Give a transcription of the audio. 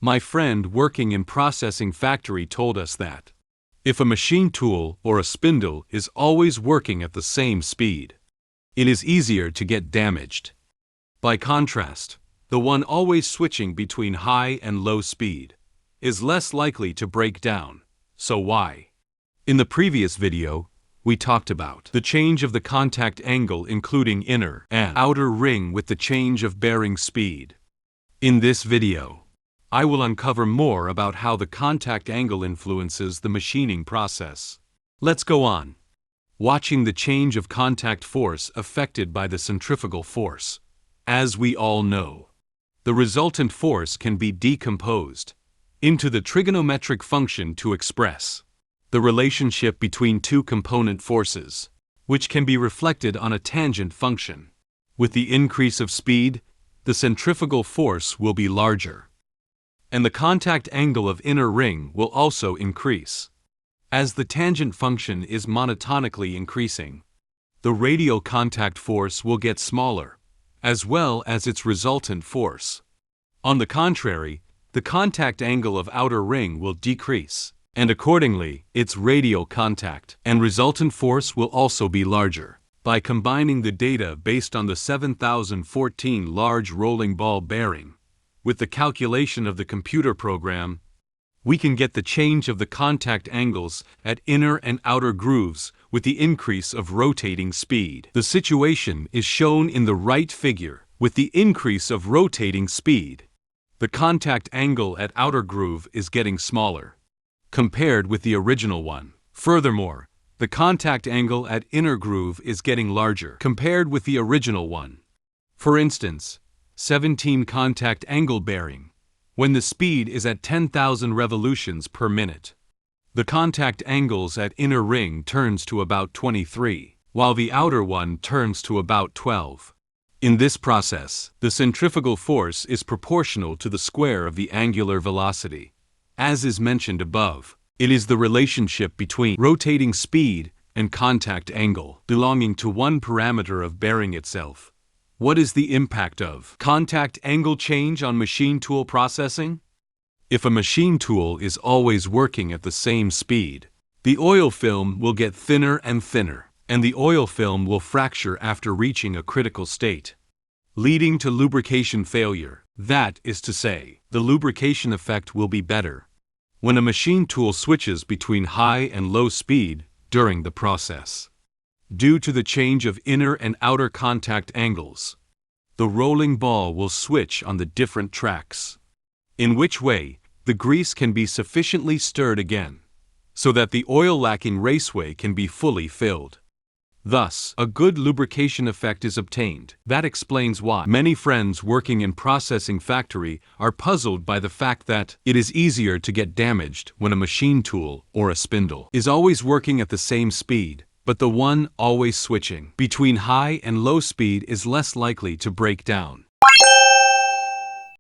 My friend working in processing factory told us that if a machine tool or a spindle is always working at the same speed, it is easier to get damaged. By contrast, the one always switching between high and low speed is less likely to break down. So why? In the previous video, we talked about the change of the contact angle including inner and outer ring with the change of bearing speed. In this video, I will uncover more about how the contact angle influences the machining process. Let's go on. Watching the change of contact force affected by the centrifugal force. As we all know, the resultant force can be decomposed into the trigonometric function to express the relationship between two component forces, which can be reflected on a tangent function. With the increase of speed, the centrifugal force will be larger, and the contact angle of inner ring will also increase. As the tangent function is monotonically increasing, the radial contact force will get smaller, as well as its resultant force. On the contrary, the contact angle of outer ring will decrease, and accordingly, its radial contact and resultant force will also be larger. By combining the data based on the 7014 large rolling ball bearing with the calculation of the computer program, we can get the change of the contact angles at inner and outer grooves with the increase of rotating speed. The situation is shown in the right figure. With the increase of rotating speed, the contact angle at outer groove is getting smaller compared with the original one. Furthermore, the contact angle at inner groove is getting larger compared with the original one. For instance, 17 contact angle bearing, when the speed is at 10,000 revolutions per minute, the contact angles at inner ring turns to about 23, while the outer one turns to about 12. In this process, the centrifugal force is proportional to the square of the angular velocity. As is mentioned above, it is the relationship between rotating speed and contact angle belonging to one parameter of bearing itself. What is the impact of contact angle change on machine tool processing? If a machine tool is always working at the same speed, the oil film will get thinner and thinner, and the oil film will fracture after reaching a critical state, leading to lubrication failure. That is to say, the lubrication effect will be better when a machine tool switches between high and low speed during the process. Due to the change of inner and outer contact angles, the rolling ball will switch on the different tracks, in which way the grease can be sufficiently stirred again, so that the oil-lacking raceway can be fully filled. Thus, a good lubrication effect is obtained. That explains why many friends working in processing factory are puzzled by the fact that it is easier to get damaged when a machine tool or a spindle is always working at the same speed, but the one always switching between high and low speed is less likely to break down.